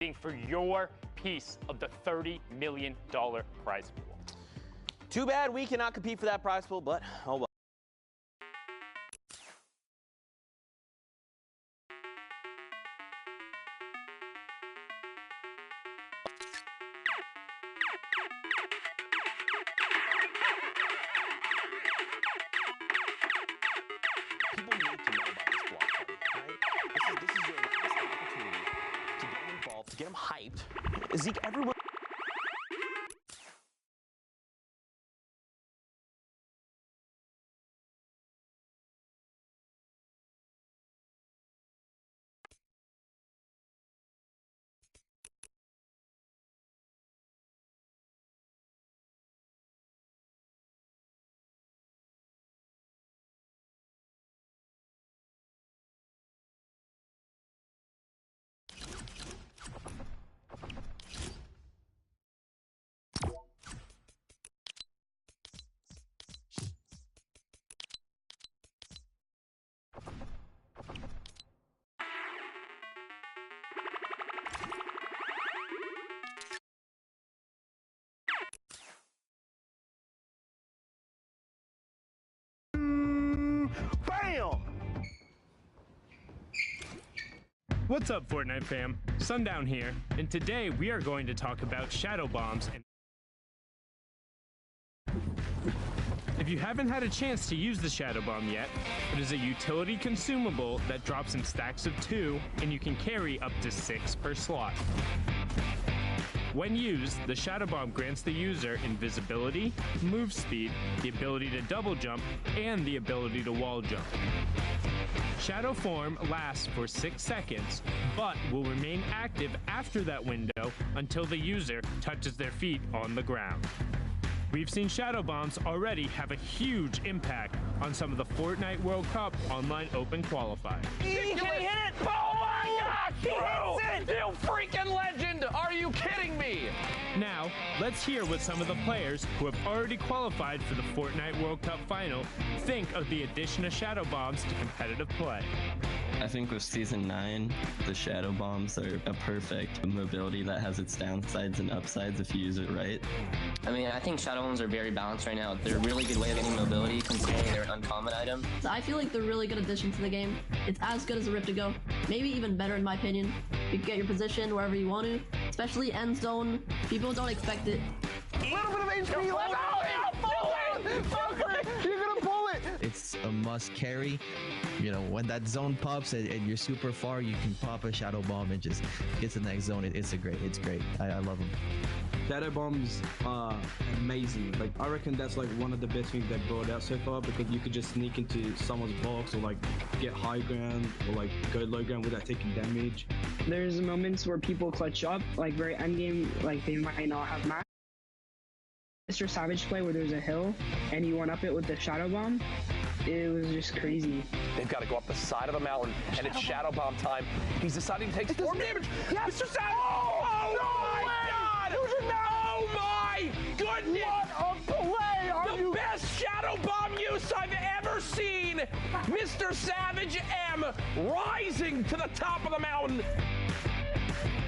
for your piece of the $30 million prize pool. Too bad we cannot compete for that prize pool, but oh well. People need to know about this block party, right? This is your last opportunity to get them involved, to get them hyped. Zeke, everyone. Bam! What's up, Fortnite fam? Sundown here, and today we are going to talk about shadow bombs. And if you haven't had a chance to use the shadow bomb yet, it is a utility consumable that drops in stacks of 2, and you can carry up to 6 per slot. When used, the shadow bomb grants the user invisibility, move speed, the ability to double jump, and the ability to wall jump. Shadow form lasts for 6 seconds, but will remain active after that window until the user touches their feet on the ground. We've seen shadow bombs already have a huge impact on some of the Fortnite World Cup online open qualifiers. Can he hit it? Oh my gosh! He hits it! You freaking legend! Are you kidding me? Now, let's hear what some of the players who have already qualified for the Fortnite World Cup final think of the addition of shadow bombs to competitive play. I think with Season 9, the shadow bombs are a perfect mobility that has its downsides and upsides if you use it right. I mean, I think shadow bombs are very balanced right now. They're a really good way of getting mobility considering they're an uncommon item. I feel like they're a really good addition to the game. It's as good as a Rift to Go, maybe even better in my opinion. You can get your position wherever you want to, especially end zone. People don't expect it. A little bit of HP left. You're gonna pull it! It's a must carry. You know, when that zone pops and you're super far, you can pop a shadow bomb and just get to the next zone. It's great. I love them. Shadow bombs are amazing. Like, I reckon that's like one of the best things they've brought out so far, because you could just sneak into someone's box or like get high ground or like go low ground without taking damage. There's moments where people clutch up, like very end game, like they might not have match. Mr. Savage play where there's a hill and you run up it with the shadow bomb. It was just crazy. They've got to go up the side of the mountain, and it's shadow bomb time. He's deciding to take storm damage. Yes. Mr. Savage! Oh my God! Oh my goodness! What a play! Are you? Best shadow bomb use I've ever seen. Mr. Savage M rising to the top of the mountain.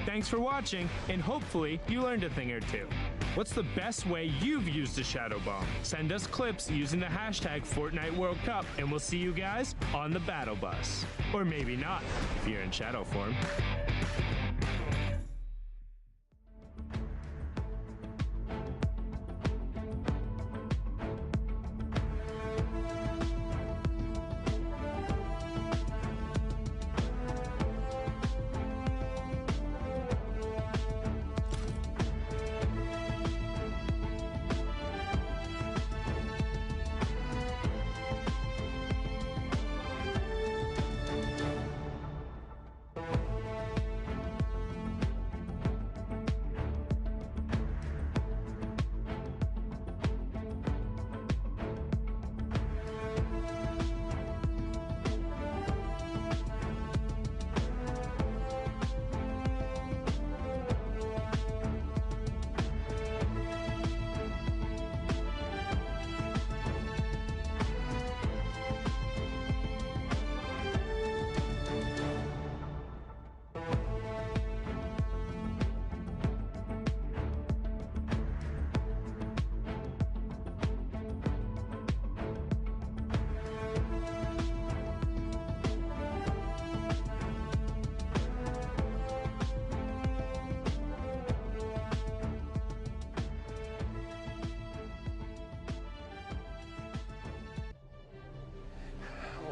Thanks for watching, and hopefully you learned a thing or two. What's the best way you've used a shadow bomb? Send us clips using the hashtag Fortnite World Cup, and we'll see you guys on the battle bus. Or maybe not, if you're in shadow form.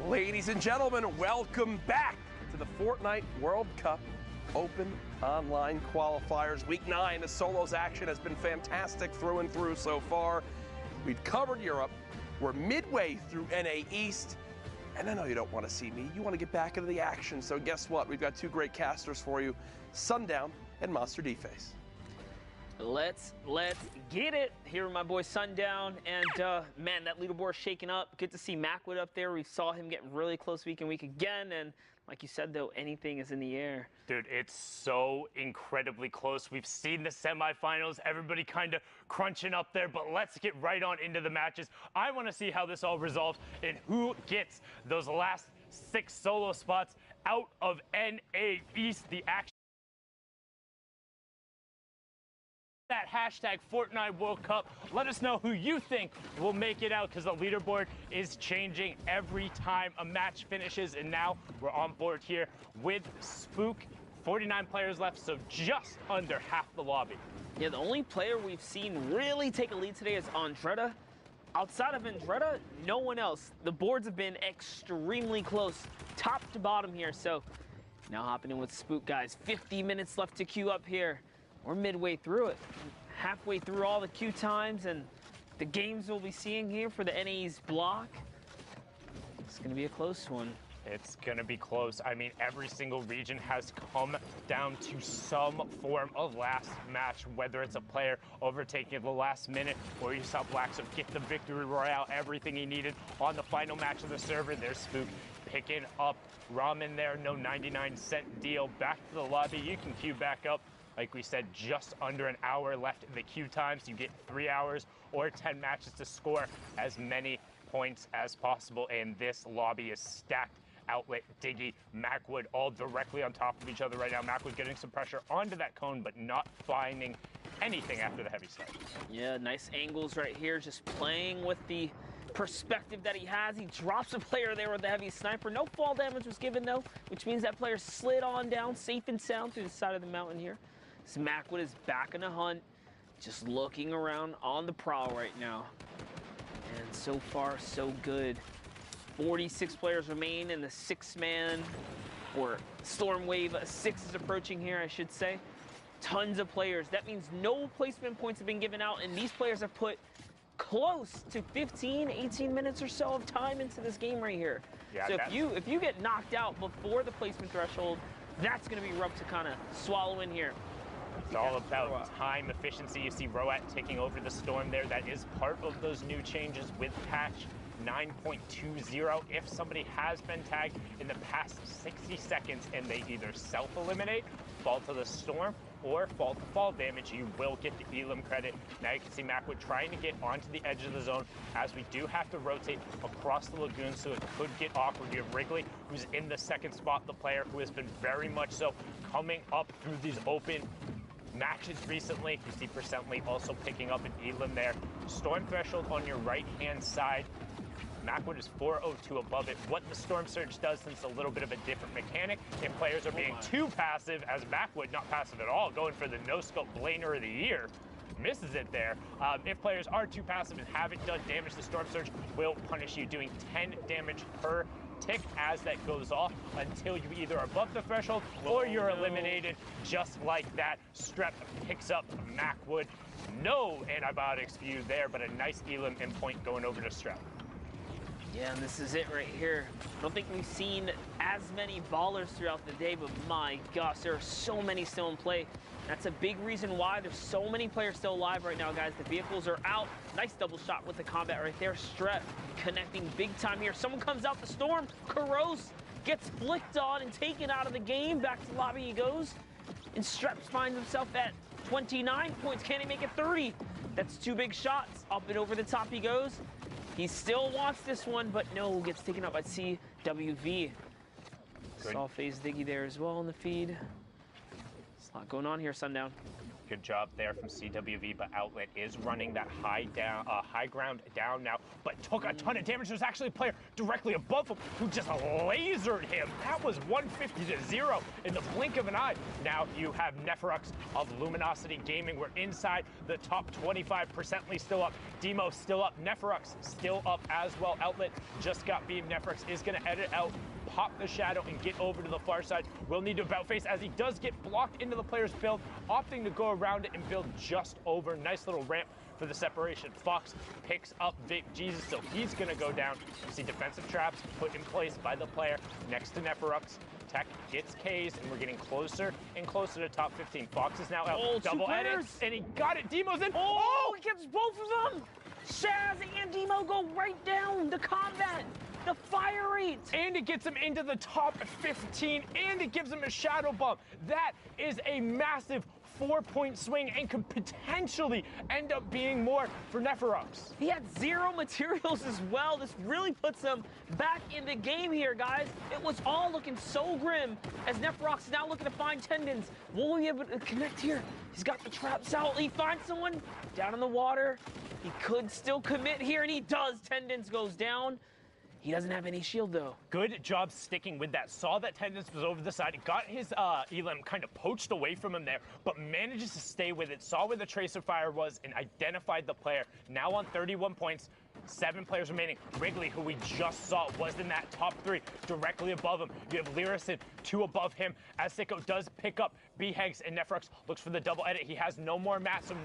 Ladies and gentlemen, welcome back to the Fortnite World Cup Open Online Qualifiers. Week 9, the solos action has been fantastic through and through so far. We've covered Europe. We're midway through NA East. And I know you don't want to see me. You want to get back into the action. So guess what? We've got two great casters for you, Sundown and Monster D-Face. Let's get it. Here with my boy Sundown, and man, that leaderboard shaking up. Good to see Macwood up there. We saw him get really close week again, and like you said, though, anything is in the air. Dude, it's so incredibly close. We've seen the semifinals, everybody kind of crunching up there, but let's get right on into the matches. I want to see how this all resolves and who gets those last 6 solo spots out of NA East. The action. That hashtag Fortnite World Cup. Let us know who you think will make it out, because the leaderboard is changing every time a match finishes, and now we're on board here with Spook. 49 players left, so just under half the lobby. Yeah, the only player we've seen really take a lead today is Andretta. Outside of Andretta, no one else. The boards have been extremely close, top to bottom here. So now hopping in with Spook, guys. 50 minutes left to queue up here. We're midway through it, halfway through all the queue times and the games we'll be seeing here for the NA's block. It's going to be a close one. It's going to be close. I mean, every single region has come down to some form of last match, whether it's a player overtaking at the last minute or you saw Blacksoap get the victory royale, everything he needed on the final match of the server. There's Spook picking up ramen there, no 99-cent deal. Back to the lobby. You can queue back up. Like we said, just under an hour left in the queue times. You get 3 hours or 10 matches to score as many points as possible. And this lobby is stacked. Outlet, Diggy, Macwood, all directly on top of each other right now. Macwood getting some pressure onto that cone, but not finding anything after the heavy snipe. Yeah, nice angles right here, just playing with the perspective that he has. He drops a player there with the heavy sniper. No fall damage was given, though, which means that player slid on down safe and sound through the side of the mountain here. So Macwood is back in the hunt, just looking around on the prowl right now. And so far, so good. 46 players remain in the 6-man, or Storm Wave 6 is approaching here, I should say. Tons of players. That means no placement points have been given out, and these players have put close to 15, 18 minutes or so of time into this game right here. Yeah, so if you get knocked out before the placement threshold, that's going to be rough to kind of swallow in here. It's all about time efficiency. You see Roat taking over the Storm there. That is part of those new changes with patch 9.20. If somebody has been tagged in the past 60 seconds and they either self-eliminate, fall to the Storm, or fall to fall damage, you will get the Elim credit. Now you can see Macwood trying to get onto the edge of the zone, as we do have to rotate across the lagoon, so it could get awkward. You have Wrigley, who's in the second spot, the player who has been very much so coming up through these open matches recently. You see Percently also picking up an Elim there. Storm threshold on your right-hand side. Macwood is 402 above it. What the Storm Surge does, since a little bit of a different mechanic, if players are being too passive, as Macwood not passive at all, going for the no-scope Blainer of the Year, misses it there. If players are too passive and haven't done damage, the Storm Surge will punish you, doing 10 damage per tick as that goes off until you either are above the threshold or you're eliminated. Just like that, Strep picks up Macwood. No antibiotics for you there, but a nice Elim in point going over to Strep. Yeah, and this is it right here. I don't think we've seen as many ballers throughout the day, but my gosh, there are so many still in play. That's a big reason why there's so many players still alive right now, guys. The vehicles are out. Nice double shot with the combat right there. Strep connecting big time here. Someone comes out the Storm. Kuros gets flicked on and taken out of the game. Back to the lobby he goes. And Strep finds himself at 29 points. Can he make it 30? That's 2 big shots. Up and over the top he goes. He still wants this one, but no, gets taken out by CWV. Saw FaZe Diggy there as well in the feed. There's a lot going on here, Sundown. Good job there from CWV, but Outlet is running that high ground down now, but took a ton of damage. There's actually a player directly above him who just lasered him. That was 150 to 0 in the blink of an eye. Now you have Neferux of Luminosity Gaming. We're inside the top 25%ly still up. Demo still up. Neferux still up as well. Outlet just got beamed. Neferux is going to edit out, pop the shadow, and get over to the far side. Will need to about face as he does get blocked into the player's build, opting to go around it and build just over. Nice little ramp for the separation. Fox picks up Vape Jesus, so he's going to go down. See defensive traps put in place by the player next to Neferux. Tech gets K's, and we're getting closer and closer to top 15. Fox is now out. Double edit, and he got it. Demo's in. Oh, he gets both of them. Shaz and Demo go right down. The combat, the fire rate. And it gets him into the top 15, and it gives him a shadow bomb. That is a massive 4-point swing and could potentially end up being more for Neferux. He had 0 materials as well. This really puts him back in the game here, guys. It was all looking so grim as Neferux is now looking to find tendons. Will we be able to connect here? He's got the traps out. He finds someone down in the water. He could still commit here, and he does. Tendons goes down. He doesn't have any shield, though. Good job sticking with that. Saw that Tendons was over the side. Got his Elam kind of poached away from him there, but manages to stay with it. Saw where the Tracer Fire was and identified the player. Now on 31 points. 7 players remaining. Wrigley, who we just saw, was in that top 3, directly above him. You have Lyricid, 2 above him. As Sicko does pick up B-Hegs, and Neferux looks for the double edit. He has no more mass, so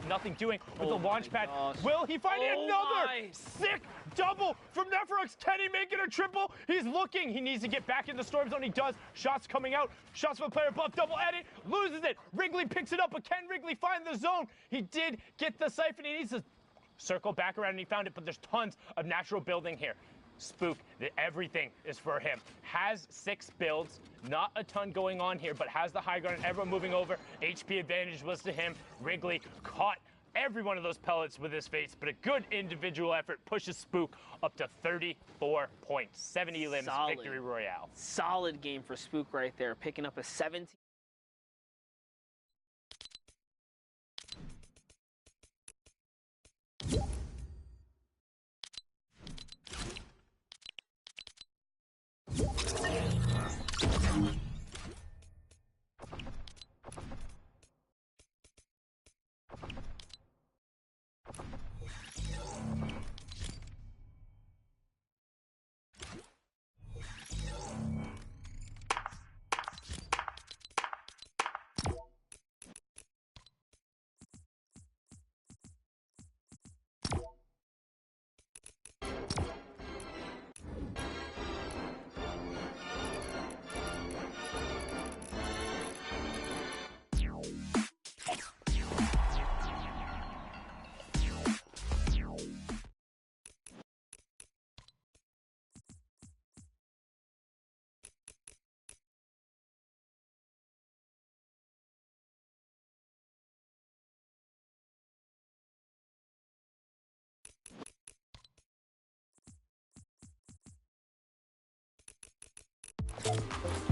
nothing doing with the launch pad. Will he find another sick double from Neferux? Can he make it a triple? He's looking. He needs to get back in the storm zone. He does. Shots coming out. Shots from the player above. Double edit. Loses it. Wrigley picks it up, but can Wrigley find the zone? He did get the siphon. He needs to circle back around, and he found it, but there's tons of natural building here. Spook, everything is for him. Has 6 builds, not a ton going on here, but has the high ground, and everyone moving over. HP advantage was to him. Wrigley caught every one of those pellets with his face, but a good individual effort pushes Spook up to 34 points. 70 limbs, victory royale. Solid game for Spook right there, picking up a 17. You